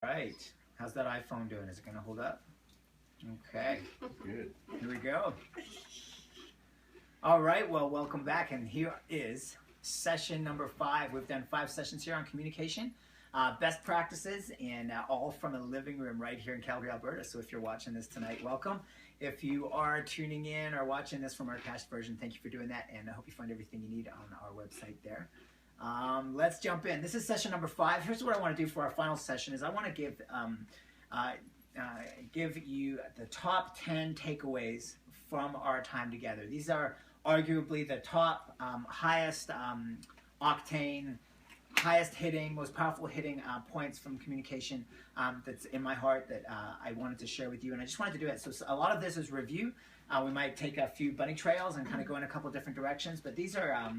Right. How's that iPhone doing? Is it going to hold up? Okay. Good. Here we go. All right. Well, welcome back. And here is session number 5. We've done 5 sessions here on communication. Best practices, and all from a living room right here in Calgary, Alberta. So if you're watching this tonight, welcome. If you are tuning in or watching this from our cached version, thank you for doing that. And I hope you find everything you need on our website there. Let's jump in. This is session number 5. Here's what I want to do for our final session is I want to give you the top 10 takeaways from our time together. These are arguably the top highest octane, highest hitting, most powerful hitting points from communication that's in my heart that I wanted to share with you. And I just wanted to do it. So a lot of this is review. We might take a few bunny trails and kind of go in a couple different directions, but these are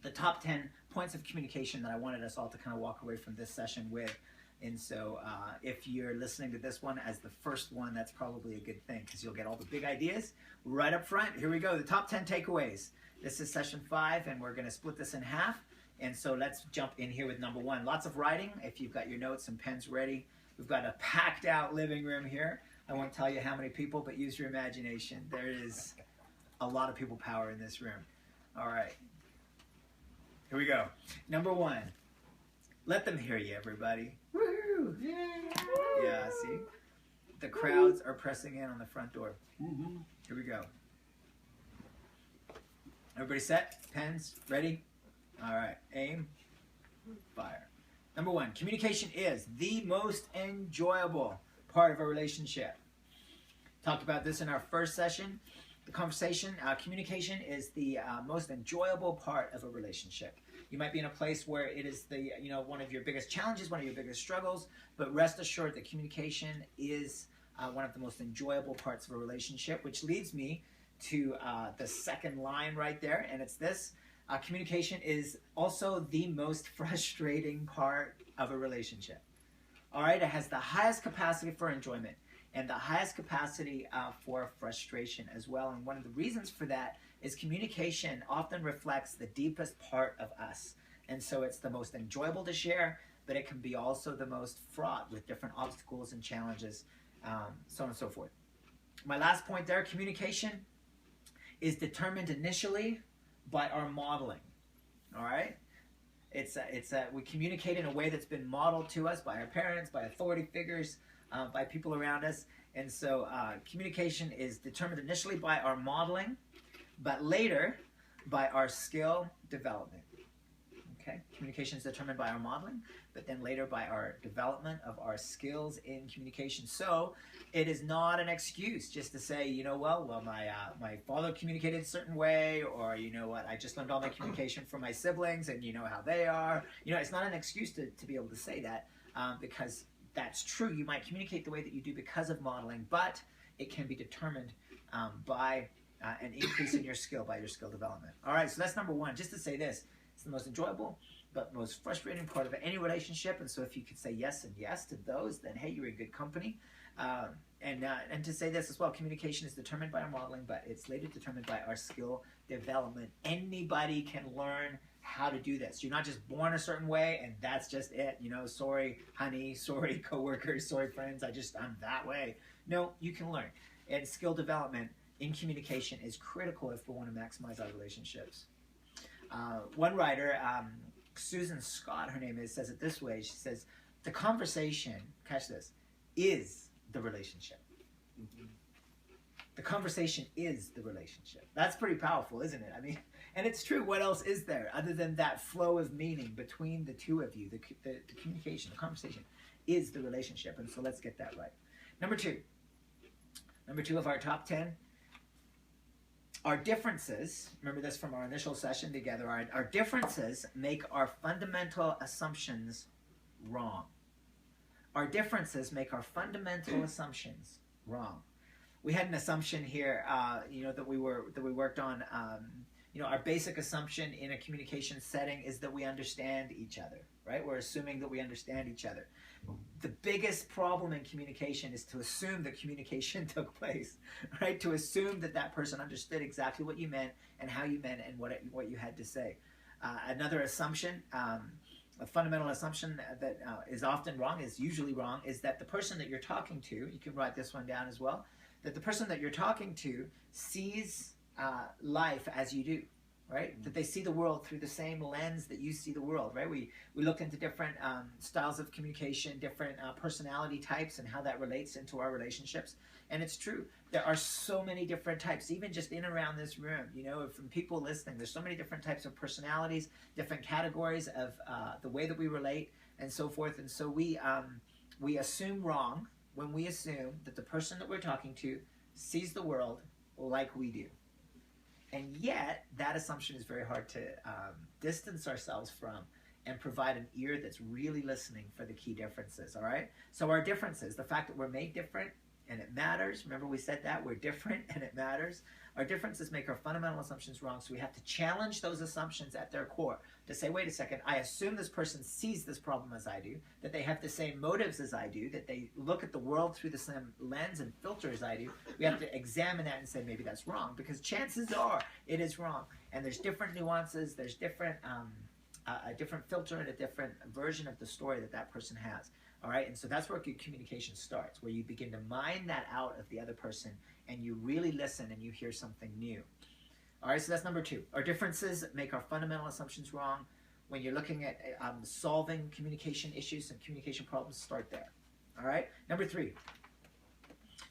the top 10 points of communication that I wanted us all to kind of walk away from this session with. And so if you're listening to this one as the first one, that's probably a good thing because you'll get all the big ideas right up front. Here we go, the top 10 takeaways. This is session 5, and we're going to split this in half. And so let's jump in here with number 1. Lots of writing. If you've got your notes and pens ready, we've got a packed out living room here. I won't tell you how many people, but use your imagination. There is a lot of people power in this room. All right. Here we go. Number 1. Let them hear you, everybody. Woo! Yeah, see? The crowds are pressing in on the front door. Here we go. Everybody set? Pens? Ready? All right. Aim. Fire. Number 1. Communication is the most enjoyable part of a relationship. Talked about this in our first session. The conversation, communication is the most enjoyable part of a relationship. You might be in a place where it is the one of your biggest challenges, one of your biggest struggles, but rest assured that communication is one of the most enjoyable parts of a relationship, which leads me to the second line right there, and it's this. Communication is also the most frustrating part of a relationship. All right, it has the highest capacity for enjoyment and the highest capacity for frustration as well. And one of the reasons for that is communication often reflects the deepest part of us. And so it's the most enjoyable to share, but it can be also the most fraught with different obstacles and challenges, so on and so forth. My last point there, communication is determined initially by our modeling. All right? We communicate in a way that's been modeled to us by our parents, by authority figures, by people around us. And so communication is determined initially by our modeling, but later by our skill development. Okay? Communication is determined by our modeling, but then later by our development of our skills in communication. So it is not an excuse just to say, well, my father communicated a certain way, or I just learned all my communication from my siblings, and you know how they are. It's not an excuse to be able to say that because that's true. You might communicate the way that you do because of modeling, but it can be determined by an increase in your skill, by your skill development. All right, so that's number 1. Just to say this, it's the most enjoyable but most frustrating part of any relationship. And so if you could say yes and yes to those, then hey, you're in good company. And to say this as well, communication is determined by our modeling, but it's later determined by our skill development. Anybody can learn how to do this. You're not just born a certain way and that's just it. Sorry, honey, sorry, coworkers, sorry, friends, I'm that way. No, you can learn. And skill development in communication is critical if we want to maximize our relationships. One writer, Susan Scott, her name is, says it this way. She says, the conversation, catch this, is the relationship. The conversation is the relationship. That's pretty powerful, isn't it? I mean, and it's true. What else is there other than that flow of meaning between the two of you? The communication, the conversation is the relationship. And so let's get that right. Number 2 of our top 10. Our differences, remember this from our initial session together, our differences make our fundamental assumptions wrong. Our differences make our fundamental assumptions wrong. We had an assumption here, that we worked on. Our basic assumption in a communication setting is that we understand each other, right? We're assuming that we understand each other. The biggest problem in communication is to assume that communication took place, right? To assume that that person understood exactly what you meant and how you meant and what you had to say. Another assumption a fundamental assumption that is often wrong, is usually wrong, is that the person that you're talking to, you can write this one down as well, that the person that you're talking to sees life as you do, right? That they see the world through the same lens that you see the world, right? We look into different styles of communication, different personality types, and how that relates into our relationships. And it's true. There are so many different types, even just in around this room, you know, from people listening. There's so many different types of personalities, different categories of the way that we relate, and so forth. And so we assume wrong when we assume that the person that we're talking to sees the world like we do. And yet, that assumption is very hard to distance ourselves from and provide an ear that's really listening for the key differences, all right? So our differences, the fact that we're made different and it matters. Remember we said that? We're different and it matters. Our differences make our fundamental assumptions wrong, so we have to challenge those assumptions at their core to say, wait a second, I assume this person sees this problem as I do, that they have the same motives as I do, that they look at the world through the same lens and filter as I do. We have to examine that and say, maybe that's wrong, because chances are it is wrong. And there's different nuances, there's different, a different filter and a different version of the story that that person has. All right, and so that's where good communication starts, where you begin to mine that out of the other person and you really listen and you hear something new. All right, so that's number 2. Our differences make our fundamental assumptions wrong. When you're looking at solving communication issues and communication problems, start there. All right, number 3.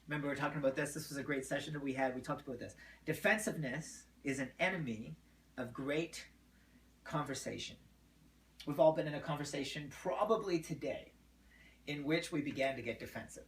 Remember, we were talking about this. This was a great session that we had. We talked about this. Defensiveness is an enemy of great conversation. We've all been in a conversation probably today in which we began to get defensive.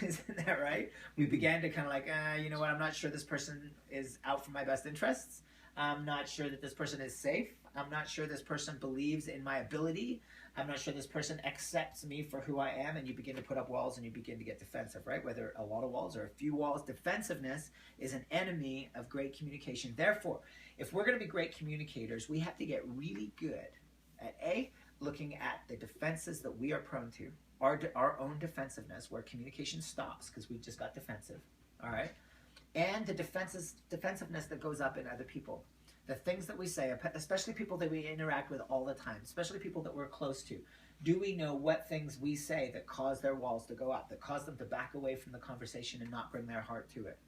Isn't that right? We began to kind of like, you know what, I'm not sure this person is out for my best interests. I'm not sure that this person is safe. I'm not sure this person believes in my ability. I'm not sure this person accepts me for who I am. And you begin to put up walls and you begin to get defensive, right? Whether a lot of walls or a few walls. Defensiveness is an enemy of great communication. Therefore, if we're going to be great communicators, we have to get really good at looking at the defenses that we are prone to, our own defensiveness, where communication stops because we just got defensive, all right? And the defensiveness that goes up in other people. The things that we say, especially people that we interact with all the time, especially people that we're close to. Do we know what things we say that cause their walls to go up, that cause them to back away from the conversation and not bring their heart to it?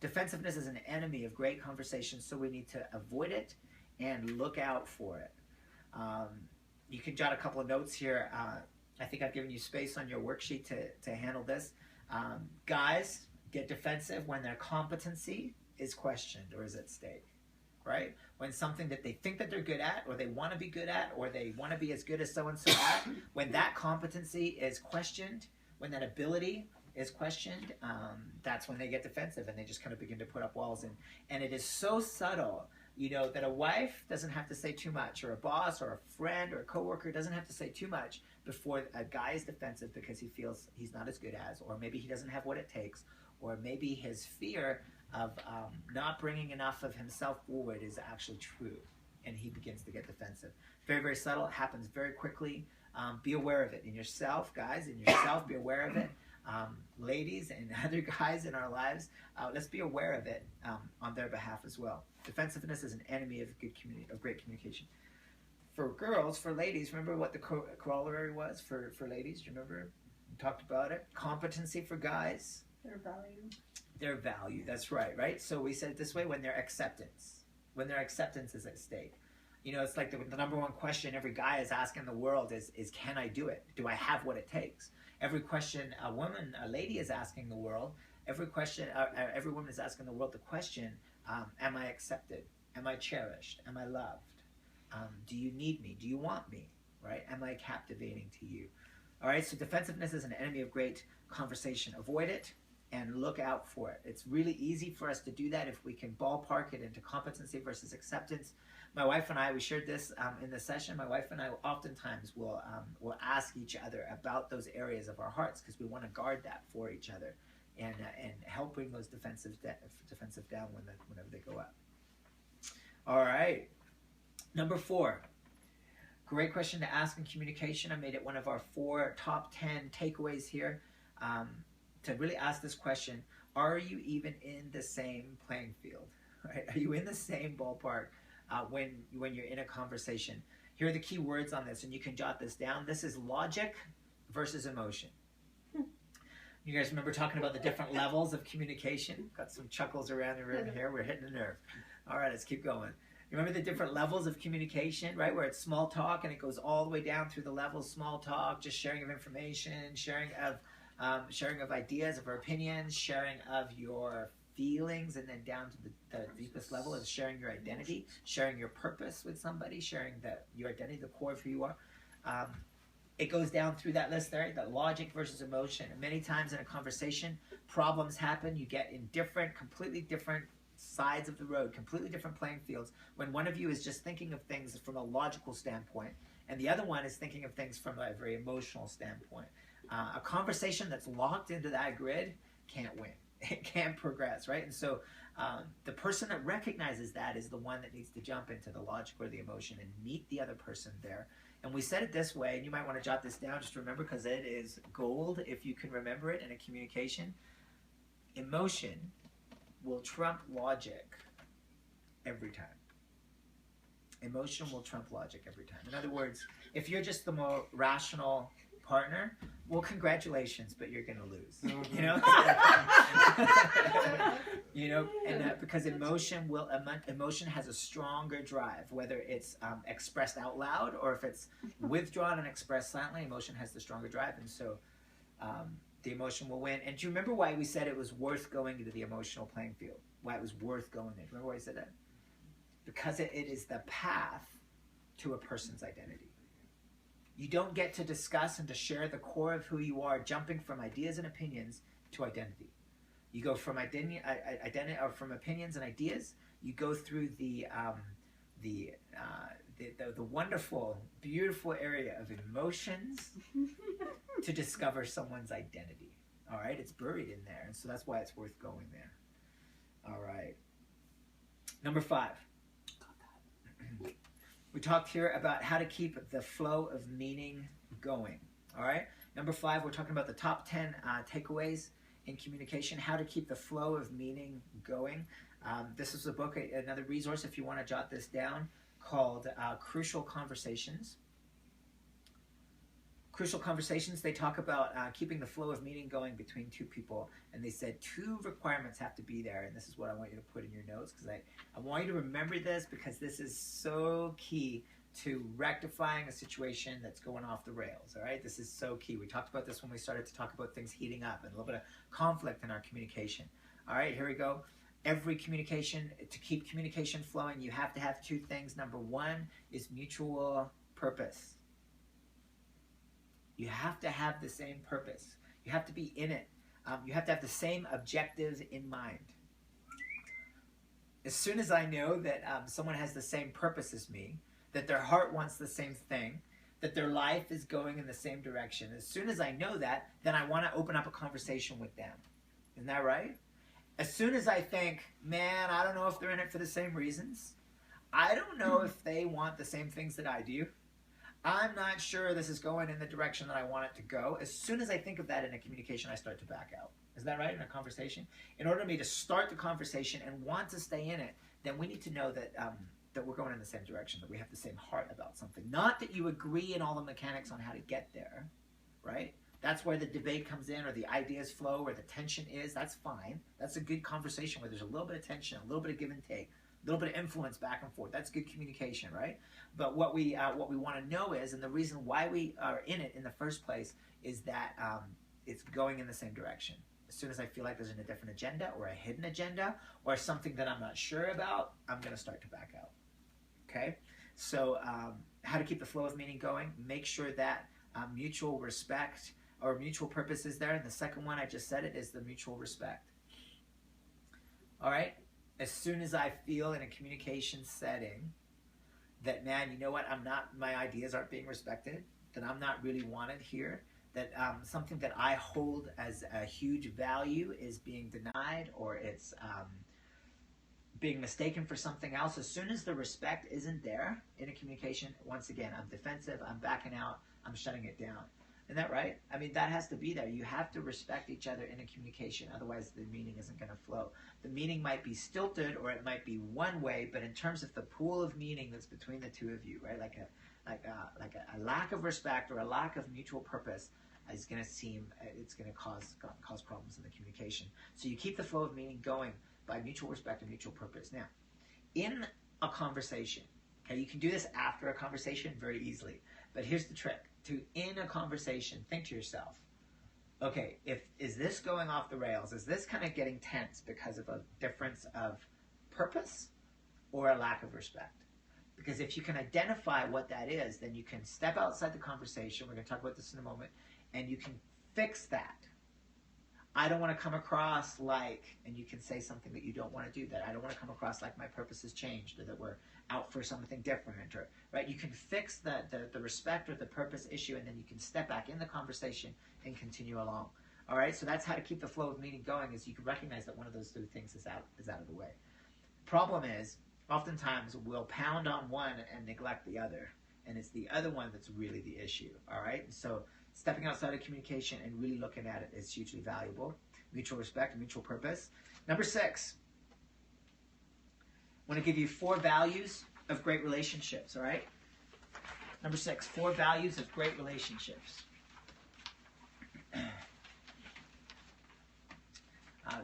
Defensiveness is an enemy of great conversation, so we need to avoid it and look out for it. You can jot a couple of notes here. I think I've given you space on your worksheet to handle this. Guys get defensive when their competency is questioned or is at stake, right? When something that they think that they're good at, or they want to be good at, or they want to be as good as so-and-so at, when that competency is questioned, when that ability is questioned, that's when they get defensive and they just kind of begin to put up walls. And it is so subtle, you know, that a wife doesn't have to say too much, or a boss or a friend or a coworker doesn't have to say too much before a guy is defensive because he feels he's not as good as, or maybe he doesn't have what it takes, or maybe his fear of not bringing enough of himself forward is actually true, and he begins to get defensive. Very, very subtle. It happens very quickly. Be aware of it in yourself, guys, in yourself. Be aware of it. Ladies and other guys in our lives, let's be aware of it on their behalf as well. Defensiveness is an enemy of great communication. For girls, for ladies, remember what the corollary was for ladies? Do you remember? We talked about it. Competency for guys. Their value. Their value, that's right? So we said it this way, when their acceptance is at stake. You know, it's like the number one question every guy is asking the world is can I do it? Do I have what it takes? Every question a lady is asking the world, every woman is asking the world the question, am I accepted? Am I cherished? Am I loved? Do you need me? Do you want me? Right? Am I captivating to you? All right, so defensiveness is an enemy of great conversation. Avoid it and look out for it. It's really easy for us to do that if we can ballpark it into competency versus acceptance. My wife and I, we shared this in the session. My wife and I oftentimes will ask each other about those areas of our hearts because we want to guard that for each other and help bring those defensive down whenever they go up. All right. Number 4. Great question to ask in communication. I made it one of our 4 top 10 takeaways here to really ask this question. Are you even in the same playing field? Right? Are you in the same ballpark when you're in a conversation? Here are the key words on this, and you can jot this down. This is logic versus emotion. You guys remember talking about the different levels of communication? Got some chuckles around the room here. We're hitting a nerve. All right, let's keep going. You remember the different levels of communication, right? Where it's small talk and it goes all the way down through the levels. Small talk, just sharing of information, sharing of ideas, of our opinions, sharing of your feelings, and then down to the deepest level is sharing your identity, sharing your purpose with somebody, sharing your identity, the core of who you are. It goes down through that list there, the logic versus emotion. And many times in a conversation, problems happen. You get in completely different sides of the road, completely different playing fields, when one of you is just thinking of things from a logical standpoint, and the other one is thinking of things from a very emotional standpoint. A conversation that's locked into that grid can't win. It can't progress, right? And so the person that recognizes that is the one that needs to jump into the logic or the emotion and meet the other person there. And we said it this way, and you might want to jot this down just to remember, because it is gold if you can remember it in a communication. Emotion will trump logic every time. Emotion will trump logic every time. In other words, if you're just the more rational partner, well, congratulations, but you're going to lose. You know, because emotion has a stronger drive, whether it's expressed out loud or if it's withdrawn and expressed silently. Emotion has the stronger drive, and so the emotion will win. And do you remember why we said it was worth going into the emotional playing field? Why it was worth going there? Remember why I said that? Because it is the path to a person's identity. You don't get to discuss and to share the core of who you are, jumping from ideas and opinions to identity. You go from identity or from opinions and ideas. You go through the wonderful, beautiful area of emotions to discover someone's identity. All right, it's buried in there, and so that's why it's worth going there. All right, number 5. We talked here about how to keep the flow of meaning going. All right. Number 5, we're talking about the top 10 takeaways in communication, how to keep the flow of meaning going. This is a book, another resource if you want to jot this down, called Crucial Conversations. Crucial Conversations, they talk about keeping the flow of meaning going between two people. And they said 2 requirements have to be there. And this is what I want you to put in your notes, because I want you to remember this, because this is so key to rectifying a situation that's going off the rails. All right, this is so key. We talked about this when we started to talk about things heating up and a little bit of conflict in our communication. All right, here we go. Every communication, to keep communication flowing, you have to have 2 things. Number 1 is mutual purpose. You have to have the same purpose. You have to be in it. You have to have the same objective in mind. As soon as I know that someone has the same purpose as me, that their heart wants the same thing, that their life is going in the same direction, as soon as I know that, then I want to open up a conversation with them. Isn't that right? As soon as I think, man, I don't know if they're in it for the same reasons. I don't know if they want the same things that I do. I'm not sure this is going in the direction that I want it to go. As soon as I think of that in a communication, I start to back out. Is that right? In a conversation? In order for me to start the conversation and want to stay in it, then we need to know that that we're going in the same direction, that we have the same heart about something. Not that you agree in all the mechanics on how to get there, right? That's where the debate comes in, or the ideas flow, where the tension is. That's fine. That's a good conversation where there's a little bit of tension, a little bit of give and take, a little bit of influence back and forth. That's good communication, right? But what we want to know is, and the reason why we are in it in the first place, is that it's going in the same direction. As soon as I feel like there's a different agenda or a hidden agenda or something that I'm not sure about, I'm going to start to back out. Okay? So how to keep the flow of meaning going? Make sure that mutual respect or mutual purpose is there. And the second one, I just said it, is the mutual respect. All right? As soon as I feel in a communication setting that, man, you know what, my ideas aren't being respected, that I'm not really wanted here, that something that I hold as a huge value is being denied, or it's being mistaken for something else. As soon as the respect isn't there in a communication, once again, I'm defensive, I'm backing out, I'm shutting it down. Isn't that right? I mean, that has to be there. You have to respect each other in a communication, otherwise the meaning isn't going to flow. The meaning might be stilted, or it might be one way, but in terms of the pool of meaning that's between the two of you, right? Like a lack of respect or a lack of mutual purpose is going to it's going to cause problems in the communication. So you keep the flow of meaning going by mutual respect and mutual purpose. Now, in a conversation, okay, you can do this after a conversation very easily, but here's the trick. In a conversation, think to yourself, okay, is this going off the rails? Is this kind of getting tense because of a difference of purpose or a lack of respect? Because if you can identify what that is, then you can step outside the conversation. We're going to talk about this in a moment. And you can fix that. I don't want to come across like, and you can say something that you don't want to do, that I don't want to come across like my purpose has changed, or that we're out for something different, or, right? You can fix the respect or the purpose issue, and then you can step back in the conversation and continue along. All right, so that's how to keep the flow of meaning going, is you can recognize that one of those two things is out of the way. Problem is, oftentimes we'll pound on one and neglect the other, and it's the other one that's really the issue. All right, and so stepping outside of communication and really looking at it is hugely valuable. Mutual respect and mutual purpose. Number 6, I want to give you 4 values of great relationships. All right, number 6, 4 values of great relationships.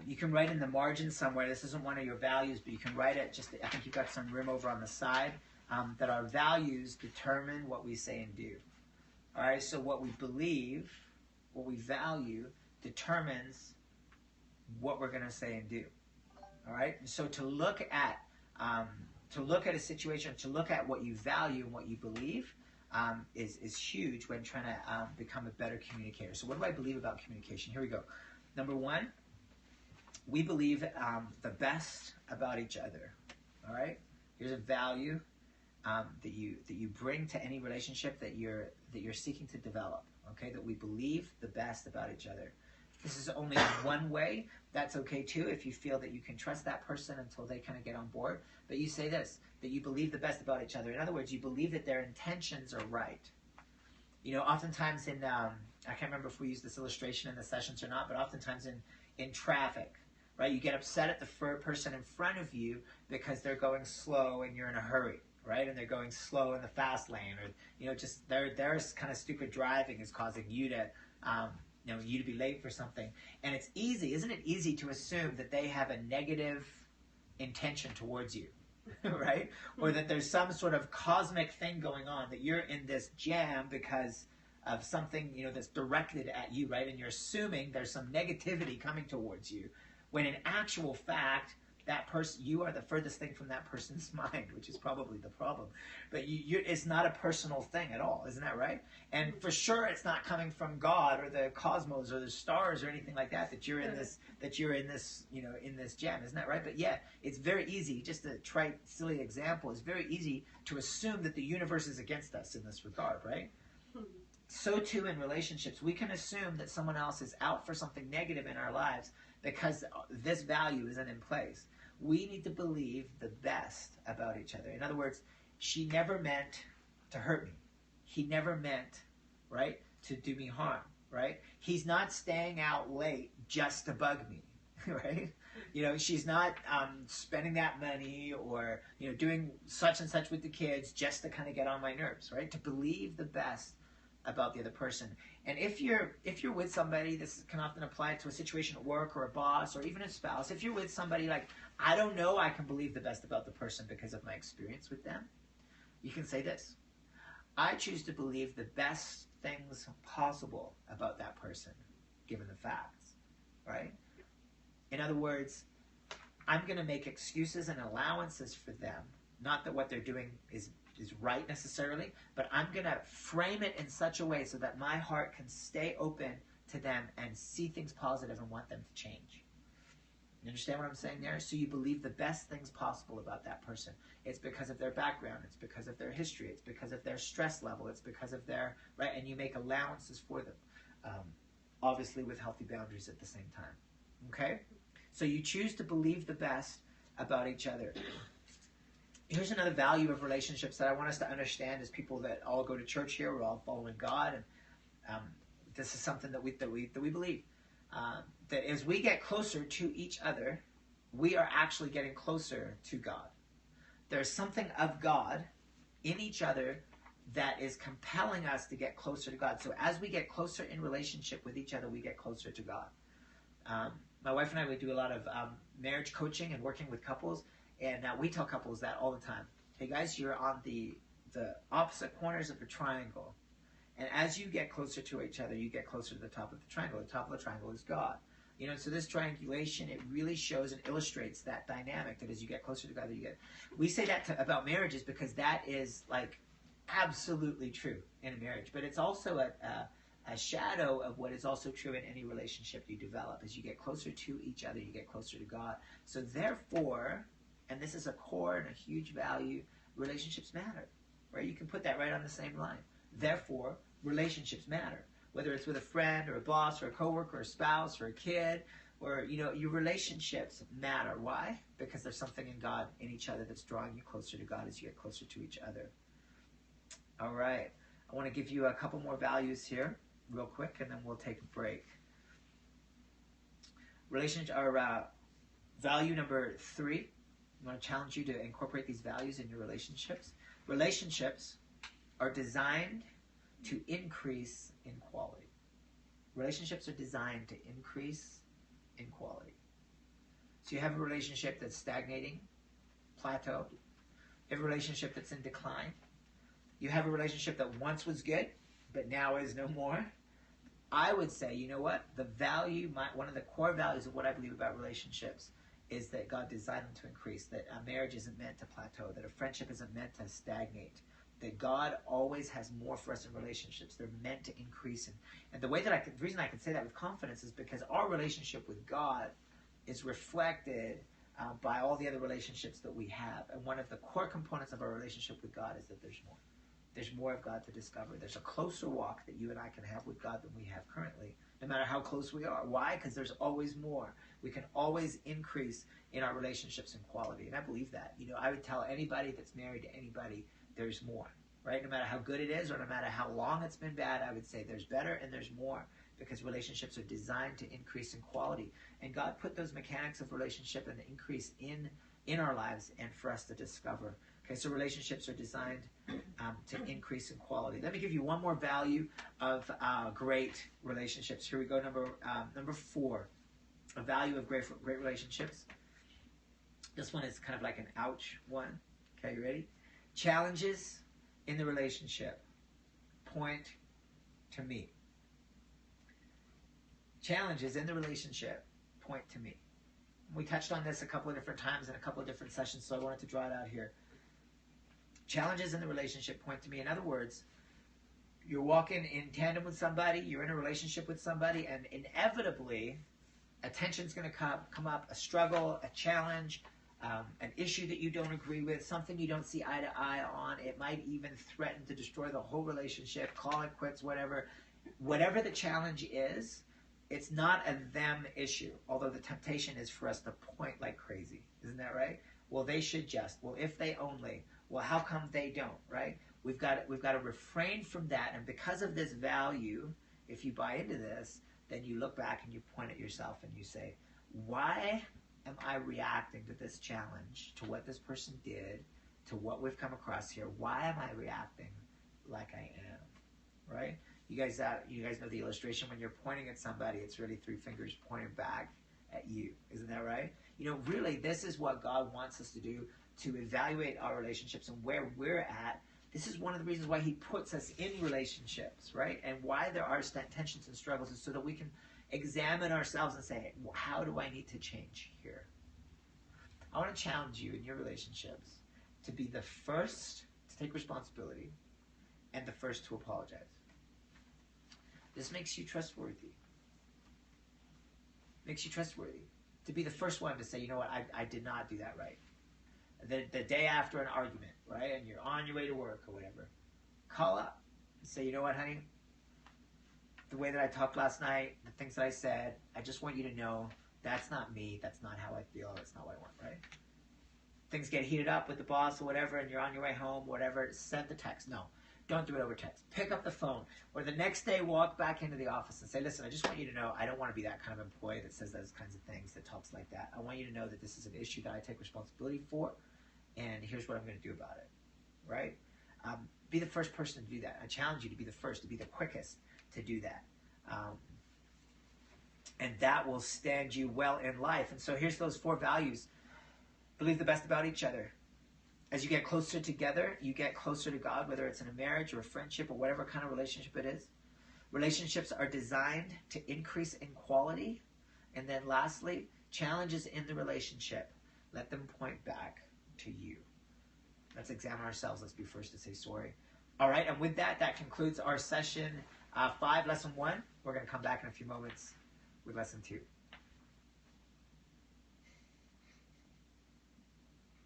You can write in the margin somewhere, this isn't one of your values, but you can write it, I think you've got some room over on the side, that our values determine what we say and do. All right, so what we believe, what we value, determines what we're going to say and do. All right, so to look at a situation, to look at what you value and what you believe, is huge when trying to become a better communicator. So what do I believe about communication? Here we go. Number 1, we believe the best about each other. All right, here's a value that you bring to any relationship that you're seeking to develop. Okay, that we believe the best about each other. This is only one way. That's okay too, if you feel that you can trust that person until they kind of get on board. But you say this, that you believe the best about each other. In other words, you believe that their intentions are right. You know, oftentimes I can't remember if we used this illustration in the sessions or not, but oftentimes in traffic, right? You get upset at the person in front of you because they're going slow and you're in a hurry, right? And they're going slow in the fast lane, or, you know, just their kind of stupid driving is causing you to, you to be late for something. And it's easy, isn't it easy to assume that they have a negative intention towards you, right? Or that there's some sort of cosmic thing going on, that you're in this jam because of something, you know, that's directed at you, right? And you're assuming there's some negativity coming towards you, when in actual fact, that person, you are the furthest thing from that person's mind, which is probably the problem. But it's not a personal thing at all, isn't that right? And for sure, it's not coming from God or the cosmos or the stars or anything like that. That you're in this, you know, in this jam, isn't that right? But yeah, it's very easy. Just a trite, silly example. It's very easy to assume that the universe is against us in this regard, right? So too in relationships, we can assume that someone else is out for something negative in our lives because this value isn't in place. We need to believe the best about each other. In other words, she never meant to hurt me. He never meant, right, to do me harm, right? He's not staying out late just to bug me, right? You know, she's not spending that money or, you know, doing such and such with the kids just to kind of get on my nerves, right? To believe the best about the other person. And if you're with somebody, this can often apply to a situation at work or a boss or even a spouse. If you're with somebody, like, I don't know, I can believe the best about the person because of my experience with them, you can say this: I choose to believe the best things possible about that person given the facts, right? In other words, I'm going to make excuses and allowances for them. Not that what they're doing is right necessarily, but I'm going to frame it in such a way so that my heart can stay open to them and see things positive and want them to change. You understand what I'm saying there? So you believe the best things possible about that person. It's because of their background. It's because of their history. It's because of their stress level. It's because of their, right? And you make allowances for them, obviously with healthy boundaries at the same time. Okay? So you choose to believe the best about each other. Here's another value of relationships that I want us to understand as people that all go to church here. We're all following God, and this is something that we believe. That as we get closer to each other, we are actually getting closer to God. There's something of God in each other that is compelling us to get closer to God. So as we get closer in relationship with each other, we get closer to God. My wife and I, we do a lot of marriage coaching and working with couples, and we tell couples that all the time. Hey guys, you're on the opposite corners of the triangle, and as you get closer to each other, you get closer to the top of the triangle. The top of the triangle is God. You know, so this triangulation, it really shows and illustrates that dynamic, that as you get closer to God, we say that about marriages because that is like absolutely true in a marriage, but it's also a shadow of what is also true in any relationship you develop. As you get closer to each other, you get closer to God. So therefore, and this is a core and a huge value, relationships matter, right? You can put that right on the same line. Therefore, relationships matter. Whether it's with a friend or a boss or a coworker or a spouse or a kid, or, you know, your relationships matter. Why? Because there's something in God, in each other, that's drawing you closer to God as you get closer to each other. All right. I want to give you a couple more values here real quick, and then we'll take a break. Value number 3. I want to challenge you to incorporate these values in your relationships. Relationships are designed to increase in quality. Relationships are designed to increase in quality. So you have a relationship that's stagnating, plateau. You have a relationship that's in decline. You have a relationship that once was good, but now is no more. I would say, you know what? One of the core values of what I believe about relationships is that God designed them to increase, that a marriage isn't meant to plateau, that a friendship isn't meant to stagnate, that God always has more for us in relationships. They're meant to increase. And the reason I can say that with confidence is because our relationship with God is reflected by all the other relationships that we have. And one of the core components of our relationship with God is that there's more. There's more of God to discover. There's a closer walk that you and I can have with God than we have currently, no matter how close we are. Why? Because there's always more. We can always increase in our relationships and quality. And I believe that. You know, I would tell anybody that's married to anybody, there's more, right? No matter how good it is or no matter how long it's been bad, I would say there's better and there's more, because relationships are designed to increase in quality. And God put those mechanics of relationship and the increase in our lives and for us to discover. Okay, so relationships are designed to increase in quality. Let me give you one more value of great relationships. Here we go, number 4, a value of great relationships. This one is kind of like an ouch one. Okay, you ready? Challenges in the relationship point to me. Challenges in the relationship point to me. We touched on this a couple of different times in a couple of different sessions, so I wanted to draw it out here. Challenges in the relationship point to me. In other words, you're walking in tandem with somebody, you're in a relationship with somebody, and inevitably a tension's going to come up, a struggle, a challenge, an issue that you don't agree with, something you don't see eye to eye on. It might even threaten to destroy the whole relationship, call it quits, whatever. Whatever the challenge is, it's not a them issue, although the temptation is for us to point like crazy. Isn't that right? Well, they should just. Well, if they only. Well, how come they don't, right? We've got to refrain from that. And because of this value, if you buy into this, then you look back and you point at yourself and you say, why am I reacting to this challenge, to what this person did, to what we've come across here? Why am I reacting like I am, right? You guys know the illustration when you're pointing at somebody, it's really 3 fingers pointing back at you. Isn't that right? You know, really, this is what God wants us to do, to evaluate our relationships and where we're at. This is one of the reasons why he puts us in relationships, right? And why there are tensions and struggles is so that we can examine ourselves and say, well, how do I need to change here? I want to challenge you in your relationships to be the first to take responsibility and the first to apologize. This makes you trustworthy. Makes you trustworthy. To be the first one to say, you know what, I did not do that right. The day after an argument, right, and you're on your way to work or whatever, call up and say, you know what, honey, the way that I talked last night, the things that I said, I just want you to know that's not me, that's not how I feel, that's not what I want, right? Things get heated up with the boss or whatever, and you're on your way home, whatever, send the text. No, don't do it over text. Pick up the phone, or the next day walk back into the office and say, listen, I just want you to know I don't want to be that kind of employee that says those kinds of things, that talks like that. I want you to know that this is an issue that I take responsibility for, and here's what I'm going to do about it, right? be the first person to do that. I challenge you to be the first, to be the quickest to do that. And that will stand you well in life. And so here's those 4 values. Believe the best about each other. As you get closer together, you get closer to God, whether it's in a marriage or a friendship or whatever kind of relationship it is. Relationships are designed to increase in quality. And then lastly, challenges in the relationship, let them point back to you. Let's examine ourselves. Let's be first to say sorry. All right, and with that, that concludes our session 5, lesson 1. We're going to come back in a few moments with lesson 2.